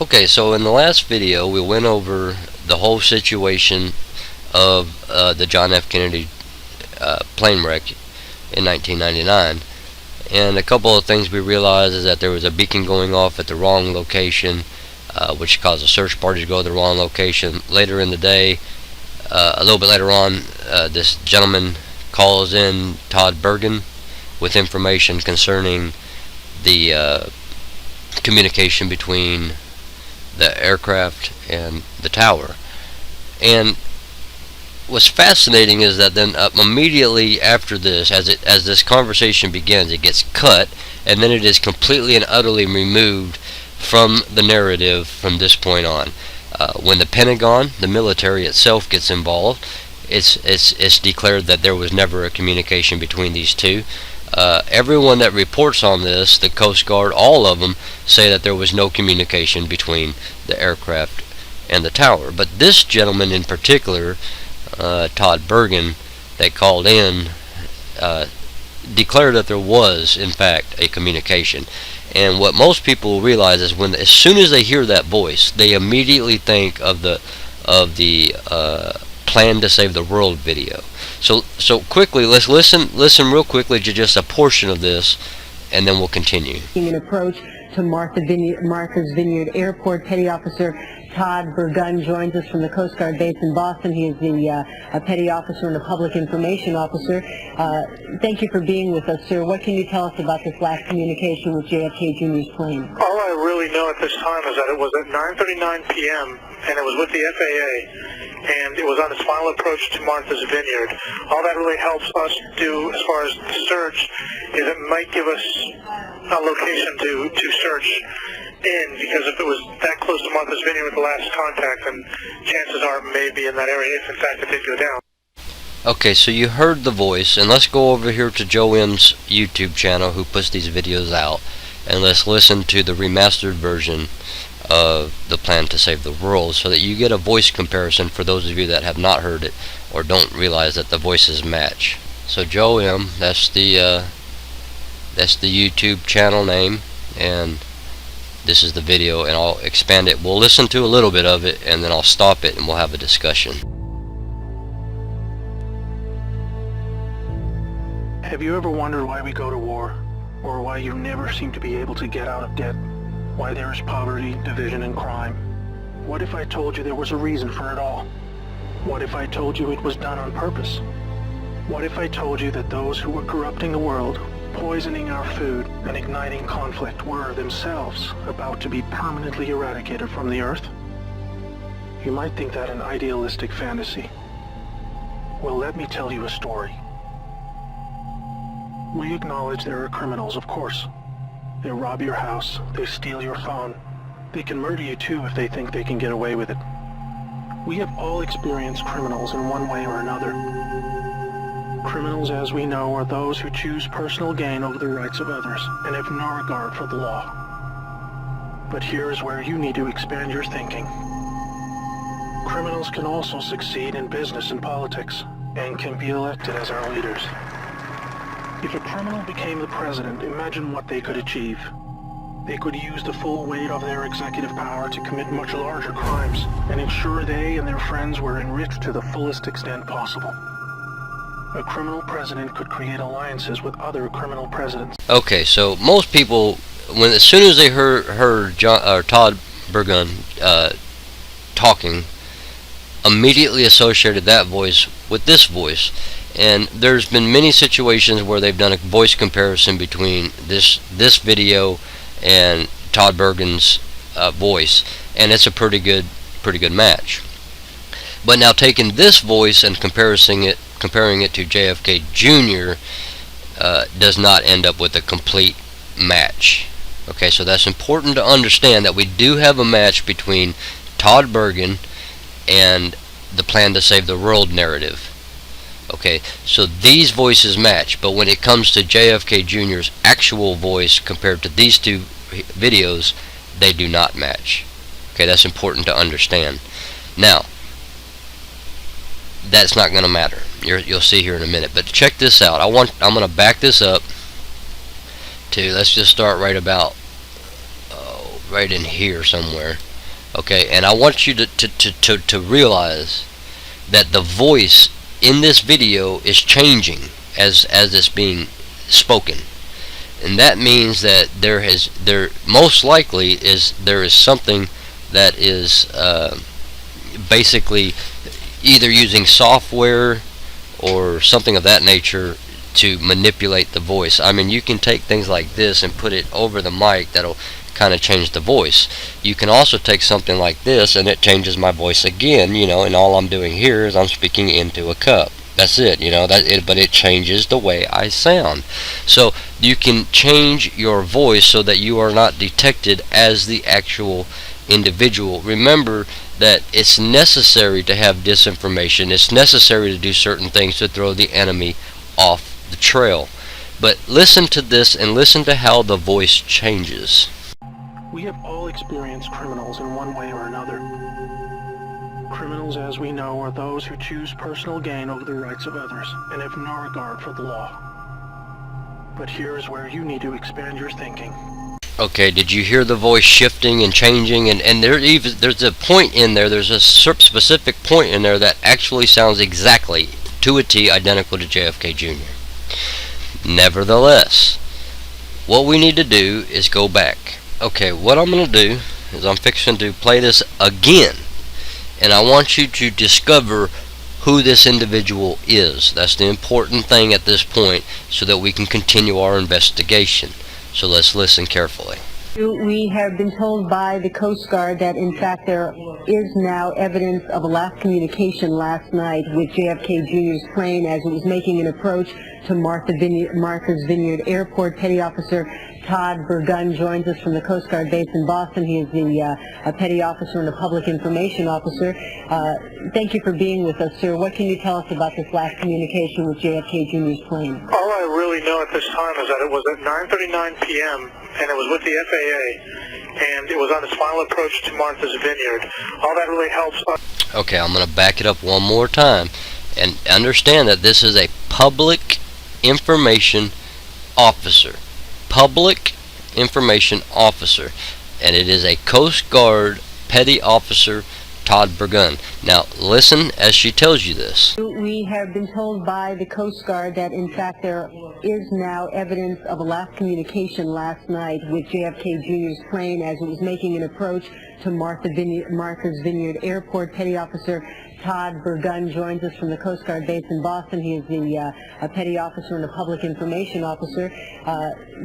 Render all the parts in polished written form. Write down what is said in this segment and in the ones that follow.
Okay, so in the last video we went over the whole situation of the John F. Kennedy plane wreck in 1999, and a couple of things we realized is that there was a beacon going off at the wrong location, which caused a search party to go to the wrong location. Later in the day, a little bit later on, this gentleman calls in Todd Burgun with information concerning the communication between the aircraft and the tower. And what's fascinating is that then immediately after this, as this conversation begins, it gets cut, and then it is completely and utterly removed from the narrative from this point on. When the Pentagon, the military itself, gets involved, it's declared that there was never a communication between these two. Everyone that reports on this, the Coast Guard, all of them say that there was no communication between the aircraft and the tower. But this gentleman in particular, Todd Burgun, that called in, declared that there was in fact a communication. And what most people realize is as soon as they hear that voice, they immediately think of the Plan to Save the World video. So quickly, let's listen real quickly to just a portion of this, and then we'll continue. An approach to Martha's Vineyard Airport. Petty Officer Todd Burgun joins us from the Coast Guard base in Boston. He is the Petty Officer and a Public Information Officer. Thank you for being with us, sir. What can you tell us about this last communication with JFK Jr.'s plane? All I really know at this time is that it was at 9:39 p.m. and it was with the FAA. And it was on its final approach to Martha's Vineyard. All that really helps us do as far as the search is it might give us a location to search in, because if it was that close to Martha's Vineyard with the last contact, then chances are it may be in that area if in fact it did go down. Okay, so you heard the voice, and let's go over here to Joe M's YouTube channel, who puts these videos out, and let's listen to the remastered version of the Plan to Save the World, so that you get a voice comparison for those of you that have not heard it or don't realize that the voices match. So Joe M, that's the YouTube channel name, and this is the video, and I'll expand it. We'll listen to a little bit of it, and then I'll stop it and we'll have a discussion. Have you ever wondered why we go to war, or why you never seem to be able to get out of debt? Why there is poverty, division, and crime? What if I told you there was a reason for it all? What if I told you it was done on purpose? What if I told you that those who were corrupting the world, poisoning our food, and igniting conflict were themselves about to be permanently eradicated from the earth? You might think that an idealistic fantasy. Well, let me tell you a story. We acknowledge there are criminals, of course. They rob your house, they steal your phone. They can murder you too if they think they can get away with it. We have all experienced criminals in one way or another. Criminals, as we know, are those who choose personal gain over the rights of others and have no regard for the law. But here is where you need to expand your thinking. Criminals can also succeed in business and politics, and can be elected as our leaders. If a criminal became the president, imagine what they could achieve. They could use the full weight of their executive power to commit much larger crimes and ensure they and their friends were enriched to the fullest extent possible. A criminal president could create alliances with other criminal presidents. Okay, so most people, as soon as they heard Todd Burgun talking, immediately associated that voice with this voice. And there's been many situations where they've done a voice comparison between this video and Todd Burgun's voice, and it's a pretty good match. But now taking this voice and comparing it to JFK Jr. Does not end up with a complete match. Okay, so that's important to understand, that we do have a match between Todd Burgun and the Plan to Save the World narrative. Okay, so these voices match, but when it comes to JFK Jr.'s actual voice compared to these two videos, they do not match. Okay, that's important to understand. Now, that's not going to matter. You'll see here in a minute. But check this out. I'm going to back this up to, let's just start right about right in here somewhere. Okay, and I want you to realize that the voice in this video is changing as it's being spoken, and that means that there most likely is something that is basically either using software or something of that nature to manipulate the voice. I mean, you can take things like this and put it over the mic, that'll kind of change the voice. You can also take something like this and it changes my voice again, you know, and all I'm doing here is I'm speaking into a cup. That's it, you know, but it changes the way I sound. So you can change your voice so that you are not detected as the actual individual. Remember that it's necessary to have disinformation. It's necessary to do certain things to throw the enemy off the trail. But listen to this and listen to how the voice changes. We have all experienced criminals in one way or another. Criminals, as we know, are those who choose personal gain over the rights of others and have no regard for the law. But here is where you need to expand your thinking. Okay, did you hear the voice shifting and changing? And there's a point in there, there's a specific point in there that actually sounds exactly to a T identical to JFK Jr. Nevertheless, what we need to do is go back. Okay, what I'm going to do is I'm fixing to play this again, and I want you to discover who this individual is. That's the important thing at this point, so that we can continue our investigation. So let's listen carefully. We have been told by the Coast Guard that in fact there is now evidence of a last communication last night with JFK Jr.'s plane as it was making an approach to Martha's Vineyard Airport. Petty Officer Todd Burgun joins us from the Coast Guard base in Boston. He is the Petty Officer and a Public Information Officer. Thank you for being with us, sir. What can you tell us about this last communication with JFK Jr.'s plane? All I really know at this time is that it was at 9:39 p.m. and it was with the FAA, and it was on its final approach to Martha's Vineyard. All that really helps us. Okay, I'm going to back it up one more time and understand that this is a public information officer. Public information officer, and it is a Coast Guard Petty Officer Todd Burgun. Now listen as she tells you this. We have been told by the Coast Guard that in fact there is now evidence of a last communication last night with JFK Jr.'s plane as it was making an approach to Martha's Vineyard Airport. Petty Officer Todd Burgun joins us from the Coast Guard base in Boston. He is the Petty Officer and a Public Information Officer.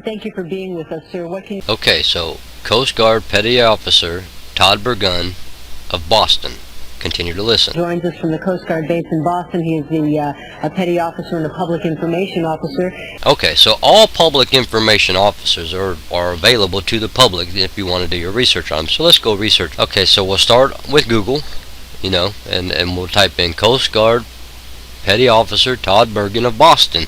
Thank you for being with us, sir. What can you... Okay, so Coast Guard Petty Officer Todd Burgun of Boston. Continue to listen. Joins us from the Coast Guard base in Boston. He is the Petty Officer and a Public Information Officer. Okay, so all public information officers are available to the public if you want to do your research on them. So let's go research. Okay, so we'll start with Google, you know, and we'll type in Coast Guard Petty Officer Todd Burgun of Boston.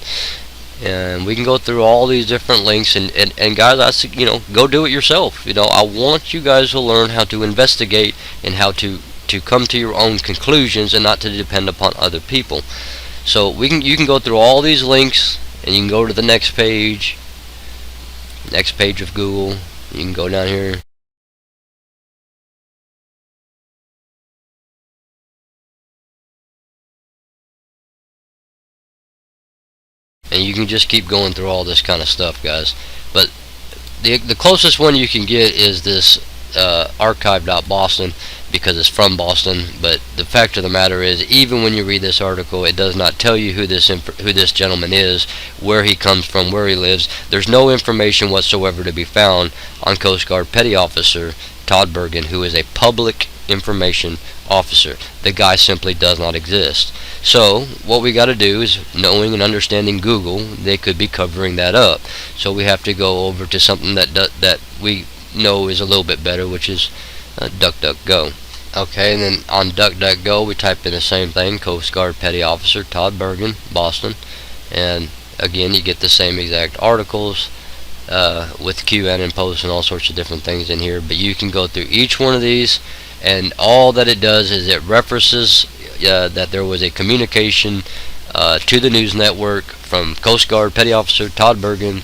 And we can go through all these different links, and guys, I say, you know, go do it yourself. You know, I want you guys to learn how to investigate and how to come to your own conclusions and not to depend upon other people. So you can go through all these links, and you can go to the next page of Google. You can go down here. And you can just keep going through all this kind of stuff, guys. But the closest one you can get is this archive.boston, because it's from Boston. But the fact of the matter is, even when you read this article, it does not tell you who this gentleman is, where he comes from, where he lives. There's no information whatsoever to be found on Coast Guard Petty Officer Todd Burgun, who is a public information officer. The guy simply does not exist. So what we got to do is, knowing and understanding Google, they could be covering that up. So we have to go over to something that we know is a little bit better, which is DuckDuckGo. Okay, and then on DuckDuckGo we type in the same thing, Coast Guard Petty Officer Todd Burgun, Boston, and again you get the same exact articles with QAnon posts and all sorts of different things in here. But you can go through each one of these, and all that it does is it references that there was a communication to the news network from Coast Guard Petty Officer Todd Burgun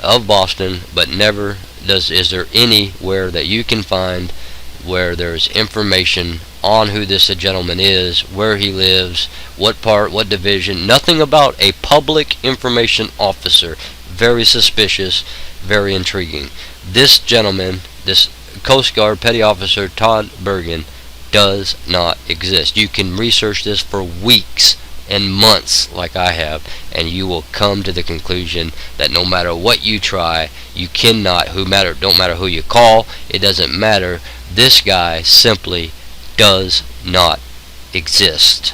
of Boston, but never is there anywhere that you can find where there's information on who this gentleman is, where he lives, what part, what division, nothing about a public information officer. Very suspicious, very intriguing. This gentleman, this Coast Guard Petty Officer Todd Burgun, does not exist. You can research this for weeks and months like I have, and you will come to the conclusion that no matter what you try, you cannot, don't matter who you call, it doesn't matter, this guy simply does not exist.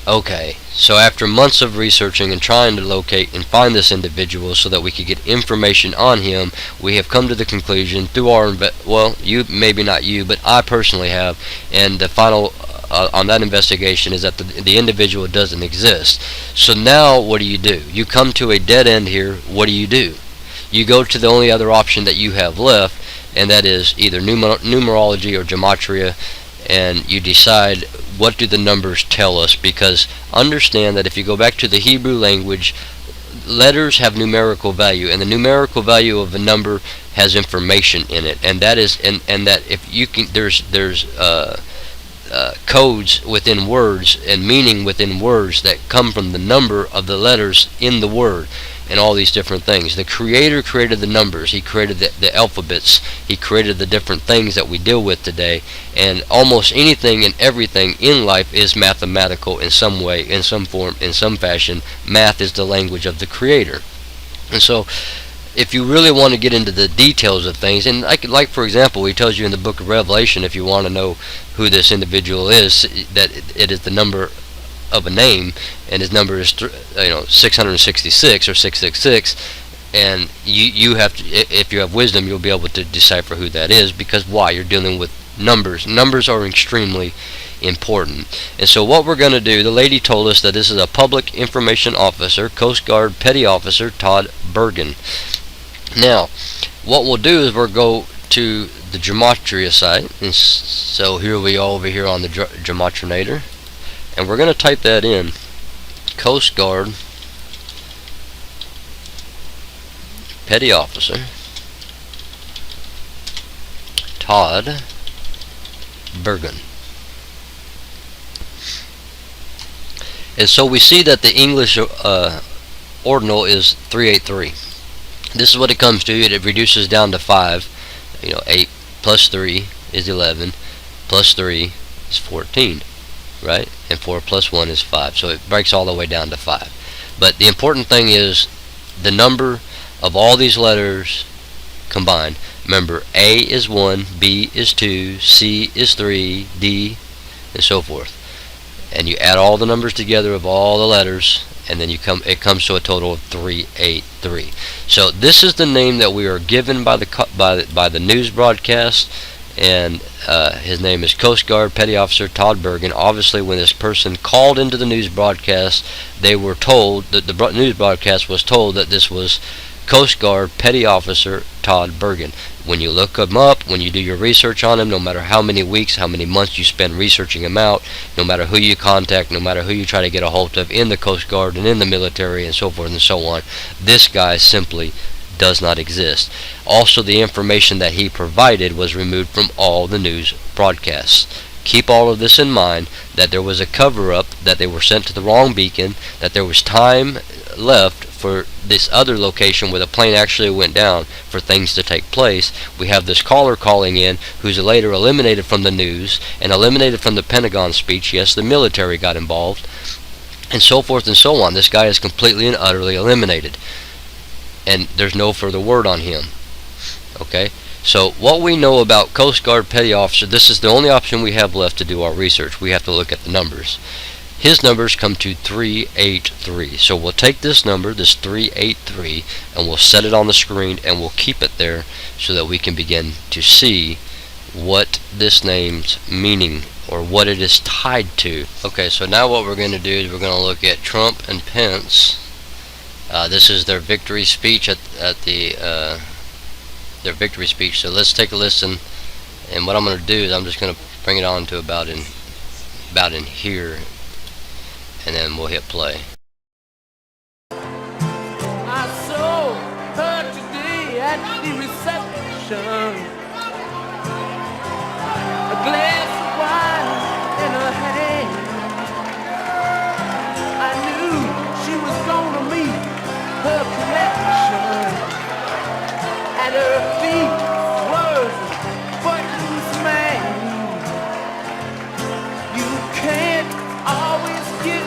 Okay, so after months of researching and trying to locate and find this individual so that we could get information on him, we have come to the conclusion through our, well, you, maybe not you, but I personally have, and the final on that investigation is that the individual doesn't exist. So now what do? You come to a dead end here. What do? You go to the only other option that you have left, and that is either numerology or gematria, and you decide what do the numbers tell us, because understand that if you go back to the Hebrew language, letters have numerical value, and the numerical value of a number has information in it, and that is and that if you can, there's codes within words and meaning within words that come from the number of the letters in the word, and all these different things. The Creator created the numbers. He created the alphabets. He created the different things that we deal with today, and almost anything and everything in life is mathematical in some way, in some form, in some fashion. Math is the language of the Creator. And so if you really want to get into the details of things, and like for example, he tells you in the book of Revelation, if you want to know who this individual is, that it is the number of a name, and his number is 666 or 666, and you have to, if you have wisdom, you'll be able to decipher who that is, because why? You're dealing with numbers. Numbers are extremely important. And so what we're going to do, the lady told us that this is a public information officer, Coast Guard Petty Officer Todd Burgun. Now, what we'll do is we'll go to the gematria site, and so here we are over here on the gematrinator, and we're going to type that in, Coast Guard Petty Officer Todd Burgun. And so we see that the English ordinal is 383. This is what it comes to. It reduces down to 5. 8 plus 3 is 11, plus 3 is 14, right? And 4 plus 1 is 5. So it breaks all the way down to 5. But the important thing is the number of all these letters combined. Remember, A is 1, B is 2, C is 3, D, and so forth. And you add all the numbers together of all the letters, and then it comes to a total of 383. So this is the name that we are given by the news broadcast, and his name is Coast Guard Petty Officer Todd Burgun. Obviously, when this person called into the news broadcast, they were told that the news broadcast was told that this was Coast Guard Petty Officer Todd Burgun. When you look him up, when you do your research on him, no matter how many weeks, how many months you spend researching him out, no matter who you contact, no matter who you try to get a hold of in the Coast Guard and in the military and so forth and so on, this guy simply does not exist. Also, the information that he provided was removed from all the news broadcasts. Keep all of this in mind, that there was a cover-up, that they were sent to the wrong beacon, that there was time left for this other location where the plane actually went down for things to take place. We have this caller calling in who's later eliminated from the news and eliminated from the Pentagon speech. Yes, the military got involved, and so forth and so on. This guy is completely and utterly eliminated, and there's no further word on him. Okay, so what we know about Coast Guard Petty Officer, this is the only option we have left to do our research. We have to look at the numbers. His numbers come to 383. So we'll take this number, this 383, and we'll set it on the screen, and we'll keep it there so that we can begin to see what this name's meaning, or what it is tied to. Okay, so now what we're going to do is we're going to look at Trump and Pence. This is their victory speech at their victory speech. So let's take a listen, and what I'm going to do is I'm just going to bring it on to about in here, and then we'll hit play. I saw her today at the reception. at her feet was a footloose man. You can't always get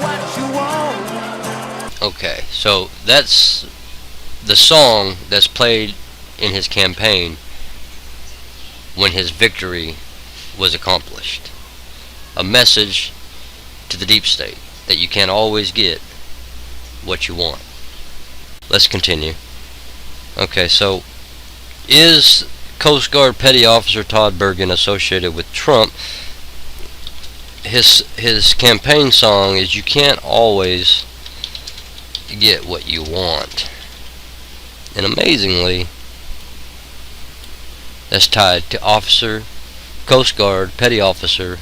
what you want. Okay, so that's the song that's played in his campaign when his victory was accomplished. A message to the deep state that you can't always get what you want. Let's continue. Okay, so is Coast Guard Petty Officer Todd Burgun associated with Trump? His campaign song is "You can't always get what you want," and amazingly, that's tied to Coast Guard Petty Officer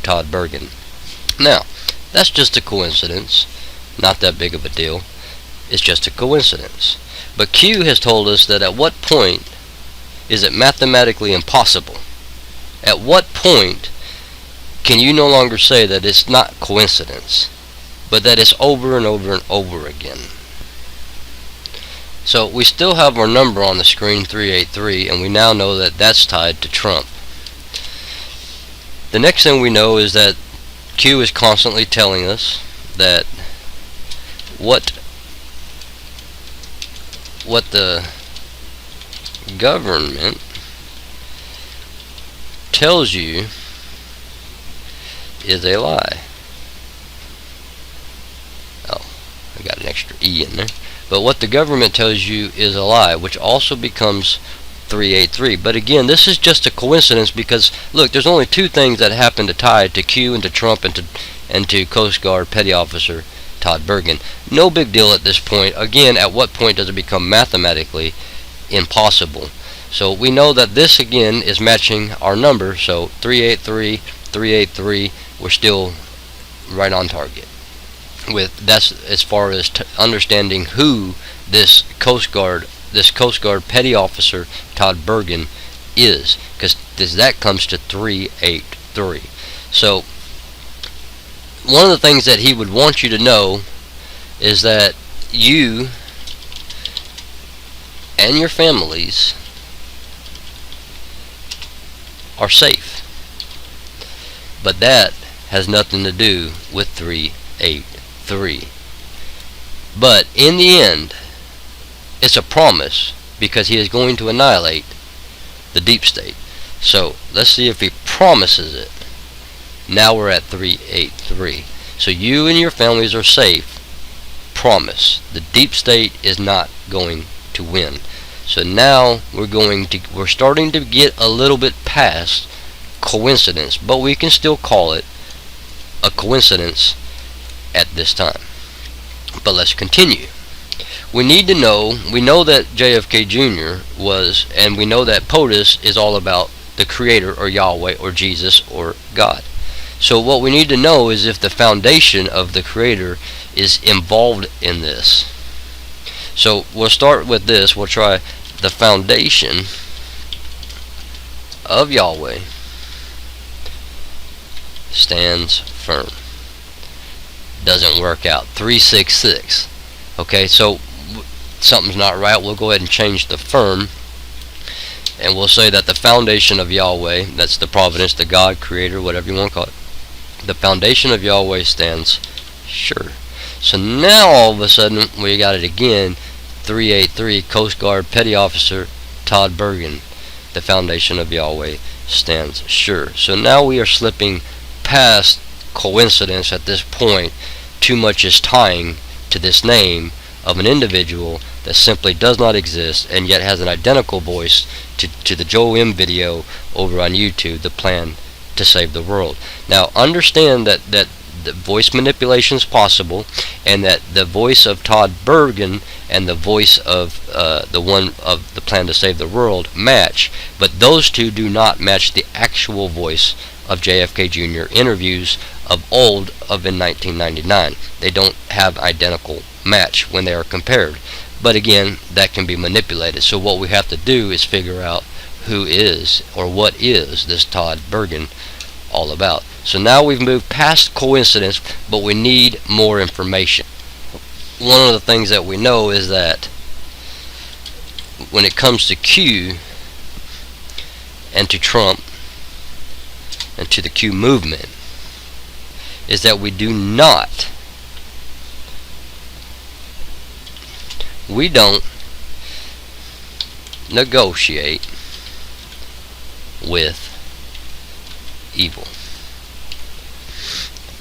Todd Burgun. Now, that's just a coincidence, not that big of a deal. It's just a coincidence. But Q has told us that at what point is it mathematically impossible? At what point can you no longer say that it's not coincidence, but that it's over and over and over again? So we still have our number on the screen, 383, and we now know that that's tied to Trump. The next thing we know is that Q is constantly telling us that what the government tells you is a lie. Oh, I got an extra E in there. But what the government tells you is a lie, which also becomes 383. But again, this is just a coincidence because, look, there's only two things that happen to tie to Q and to Trump and to Coast Guard Petty Officer Todd Burgun. No big deal at this point. Again, at what point does it become mathematically impossible? So we know that this, again, is matching our number. So 383, 383, we're still right on target. That's as far as understanding who this Coast Guard Petty Officer Todd Burgun is, because that comes to 383. So one of the things that he would want you to know is that you and your families are safe, but that has nothing to do with 383. But in the end, it's a promise, because he is going to annihilate the deep state. So let's see if he promises it. Now we're at 383. So you and your families are safe. Promise. The deep state is not going to win. So now we're starting to get a little bit past coincidence, but we can still call it a coincidence at this time. But let's continue. We know that JFK Jr. was, and we know that POTUS is all about the Creator, or Yahweh, or Jesus, or God. So what we need to know is if the foundation of the Creator is involved in this. So we'll start with this. We'll try the foundation of Yahweh stands firm. Doesn't work out. 366. Okay, so something's not right. We'll go ahead and change the firm, and we'll say that the foundation of Yahweh, that's the providence, the God, Creator, whatever you want to call it, the foundation of Yahweh stands sure. So now all of a sudden we got it again. 383, Coast Guard Petty Officer Todd Burgun, the foundation of Yahweh stands sure. So now we are slipping past coincidence at this point. Too much is tying to this name of an individual that simply does not exist, and yet has an identical voice to the Joe M video over on YouTube, the plan to save the world. Now understand that the voice manipulation is possible, and that the voice of Todd Burgun and the voice of the one of the plan to save the world match, but those two do not match the actual voice of JFK Jr. interviews of in 1999. They don't have identical match when they are compared. But again, that can be manipulated. So what we have to do is figure out who is, or what is, this Todd Burgun all about. So now we've moved past coincidence, but we need more information. One of the things that we know is that when it comes to Q and to Trump and to the Q movement is that we don't negotiate with evil.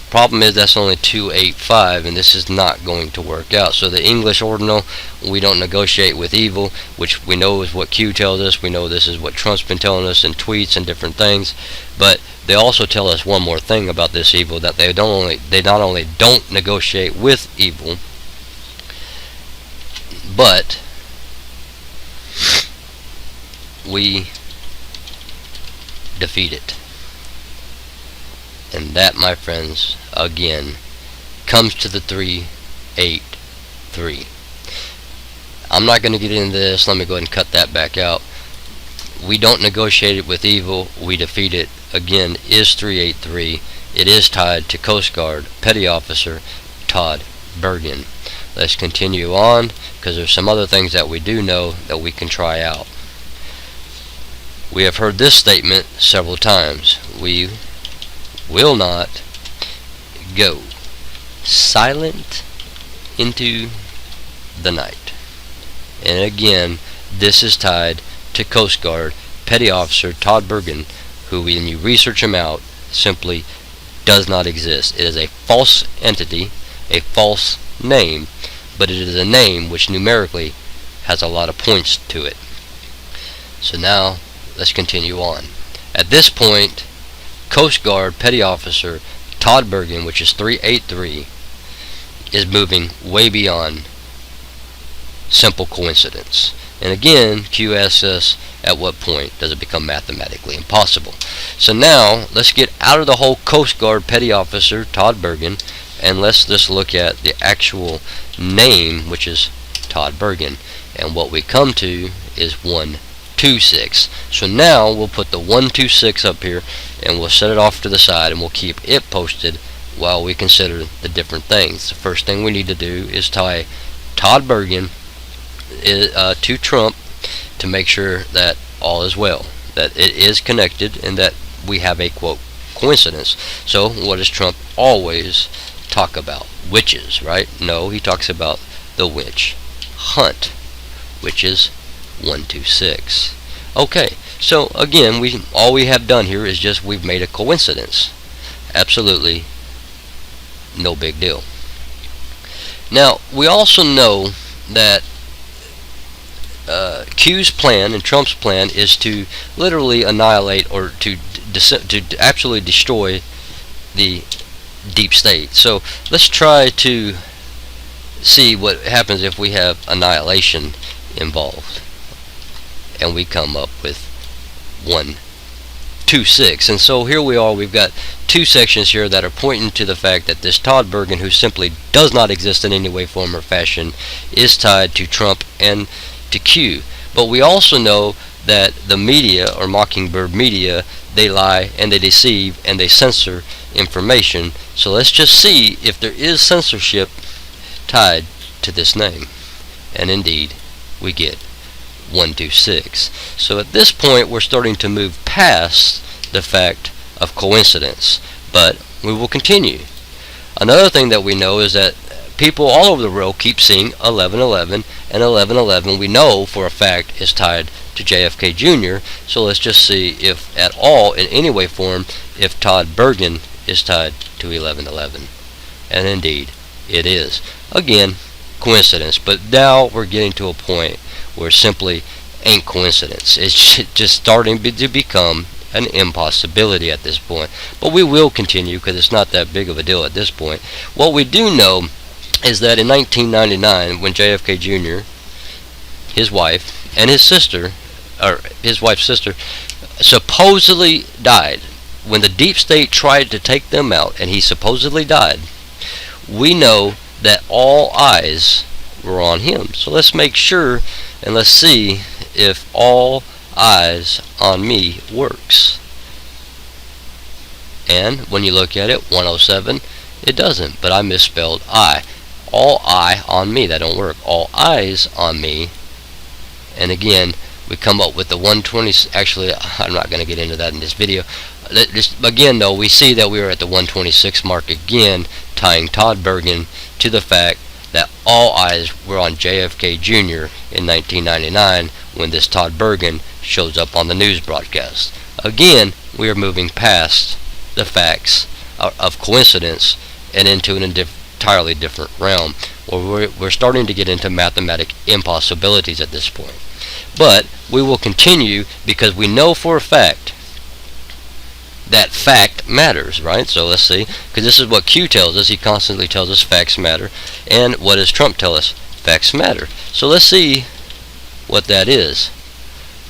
Problem is that's only 285, and this is not going to work out. So the English ordinal, we don't negotiate with evil, which we know is what Q tells us. We know this is what Trump's been telling us in tweets and different things. But they also tell us one more thing about this evil, that they not only don't negotiate with evil, but we defeat it. And that, my friends, again, comes to the 383. I'm not going to get into this. Let me go ahead and cut that back out. We don't negotiate it with evil. We defeat it. Again, is 383. It is tied to Coast Guard Petty Officer Todd Burgun. Let's continue on, because there's some other things that we do know that we can try out. We have heard this statement several times. We will not go silent into the night. And again, this is tied to Coast Guard Petty Officer Todd Burgun, who, when you research him out, simply does not exist. It is a false entity, a false name, but it is a name which numerically has a lot of points to it. So now, let's continue on. At this point, Coast Guard Petty Officer Todd Burgun, which is 383, is moving way beyond simple coincidence. And again, Q asks us, at what point does it become mathematically impossible? So now, let's get out of the whole Coast Guard Petty Officer Todd Burgun, and let's just look at the actual name, which is Todd Burgun. And what we come to is 126. So now we'll put the 126 up here, and we'll set it off to the side, and we'll keep it posted while we consider the different things. The first thing we need to do is tie Todd Burgun to Trump to make sure that all is well, that it is connected, and that we have a, quote, coincidence. So what does Trump always talk about? Witches, right? No, he talks about the witch hunt, which is 126. Okay, so again, all we have done here is just we've made a coincidence. Absolutely no big deal. Now, we also know that Q's plan and Trump's plan is to literally annihilate, or to absolutely destroy the deep state. So let's try to see what happens if we have annihilation involved, and we come up with 126. And so here we are, we've got two sections here that are pointing to the fact that this Todd Burgun, who simply does not exist in any way, form, or fashion, is tied to Trump and to Q. But we also know that the media, or Mockingbird media, they lie and they deceive and they censor information. So let's just see if there is censorship tied to this name. And indeed, we get 126. So at this point, we're starting to move past the fact of coincidence, but we will continue. Another thing that we know is that people all over the world keep seeing 1111, and 1111 we know for a fact is tied to JFK Jr. So let's just see if at all, in any way, form, if Todd Burgun is tied to 1111. And indeed, it is. Again, coincidence, but now we're getting to a point where it simply ain't coincidence. It's just starting to become an impossibility at this point. But we will continue, because it's not that big of a deal at this point. What we do know is that in 1999, when JFK Jr., his wife, and his sister, or his wife's sister, supposedly died, when the deep state tried to take them out, and he supposedly died, we know that all eyes were on him. So let's make sure, and let's see if all eyes on me works. And when you look at it, 107, it doesn't, but I misspelled I. All eye on me, that don't work. All eyes on me, And again, we come up with the 120. Actually, I'm not going to get into that in this video. Again, though, we see that we are at the 126 mark again, tying Todd Burgun to the fact that all eyes were on JFK Jr. in 1999 when this Todd Burgun shows up on the news broadcast. Again, we are moving past the facts of coincidence and into an entirely different realm, where we're starting to get into mathematic impossibilities at this point. But we will continue, because we know for a fact that fact matters, right? So let's see, because this is what Q tells us. He constantly tells us facts matter. And what does Trump tell us? Facts matter. So let's see what that is.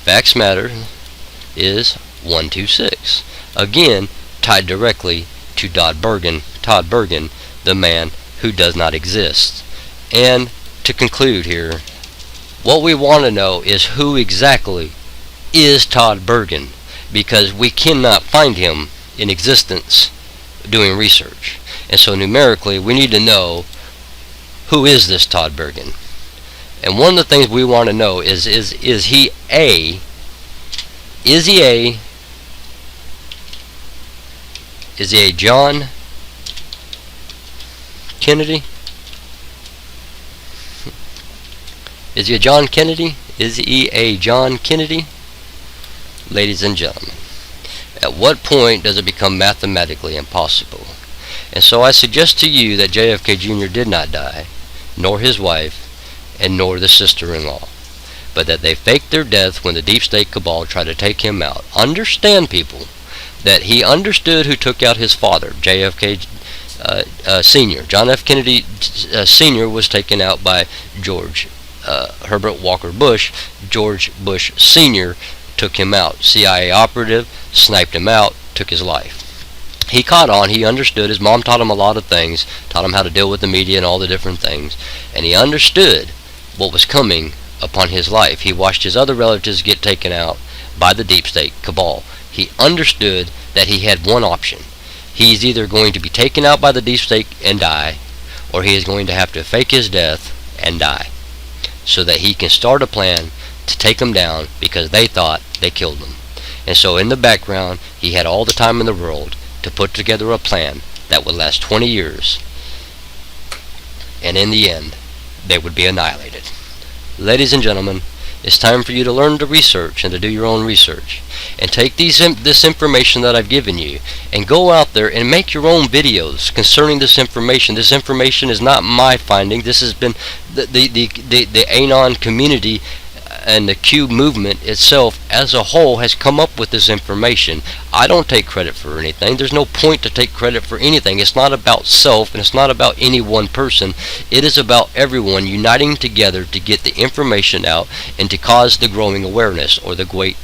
Facts matter is 126. Again, tied directly to Todd Burgun, the man who does not exist. And to conclude here, what we want to know is who exactly is Todd Burgun, because we cannot find him in existence doing research. And so numerically, we need to know who is this Todd Burgun. And one of the things we want to know is he a John Kennedy? Is he a John Kennedy? Is he a John Kennedy? Ladies and gentlemen, at what point does it become mathematically impossible? And so I suggest to you that JFK Jr. did not die, nor his wife, and nor the sister-in-law, but that they faked their death when the deep state cabal tried to take him out. Understand, people, that he understood who took out his father, JFK Sr. John F. Kennedy Sr. was taken out by George Herbert Walker Bush. George Bush Sr. took him out. CIA operative sniped him out, took his life. He caught on. He understood. His mom taught him a lot of things, taught him how to deal with the media and all the different things, and he understood what was coming upon his life. He watched his other relatives get taken out by the deep state cabal. He understood that he had one option. He's either going to be taken out by the deep state and die, or he is going to have to fake his death and die, so that he can start a plan to take them down, because they thought they killed them. And so in the background, he had all the time in the world to put together a plan that would last 20 years, and in the end, they would be annihilated. Ladies and gentlemen, it's time for you to learn to research and to do your own research, and take this information that I've given you and go out there and make your own videos concerning this information. This information is not my finding. This has been the Anon community and the Q movement itself as a whole has come up with this information. I don't take credit for anything. There's no point to take credit for anything. It's not about self, and it's not about any one person. It is about everyone uniting together to get the information out and to cause the growing awareness, or the great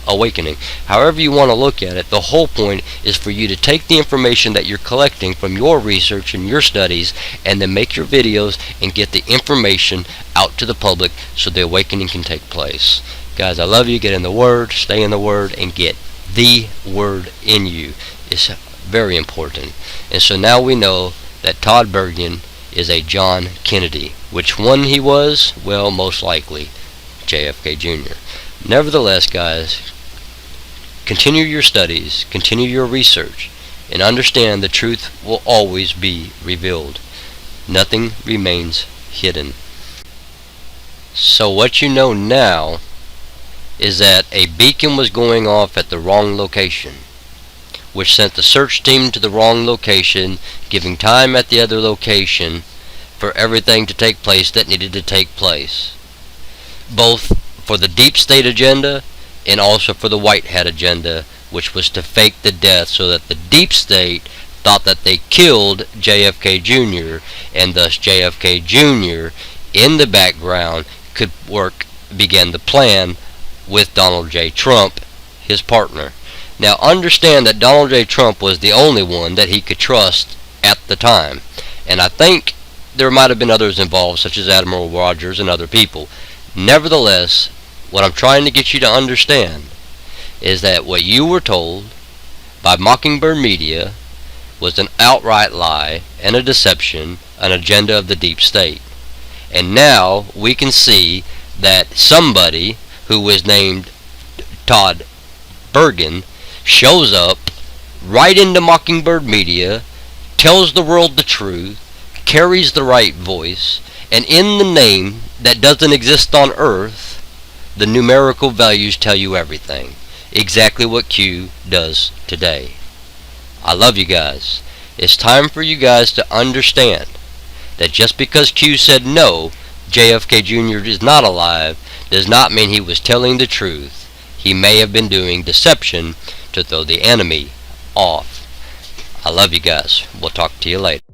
awakening. However you want to look at it, the whole point is for you to take the information that you're collecting from your research and your studies, and then make your videos and get the information out to the public so the awakening can take place. Guys, I love you. Get in the Word, stay in the Word, and get the Word in you. It's very important. And so now we know that Todd Burgun is a John Kennedy. Which one he was? Well, most likely JFK Jr. Nevertheless, guys, continue your studies, continue your research, and understand the truth will always be revealed. Nothing remains hidden. So what you know now is that a beacon was going off at the wrong location, which sent the search team to the wrong location, giving time at the other location for everything to take place that needed to take place, both for the deep state agenda and also for the white hat agenda, which was to fake the death so that the deep state thought that they killed JFK Jr., and thus JFK Jr. in the background could begin the plan with Donald J. Trump, his partner. Now understand that Donald J. Trump was the only one that he could trust at the time, and I think there might have been others involved, such as Admiral Rogers and other people. Nevertheless, what I'm trying to get you to understand is that what you were told by Mockingbird Media was an outright lie and a deception, an agenda of the deep state. And now we can see that somebody who was named Todd Burgun shows up right into Mockingbird Media, tells the world the truth, carries the right voice, and in the name that doesn't exist on Earth, the numerical values tell you everything. Exactly what Q does today. I love you guys. It's time for you guys to understand that just because Q said no, JFK Jr. is not alive, does not mean he was telling the truth. He may have been doing deception to throw the enemy off. I love you guys. We'll talk to you later.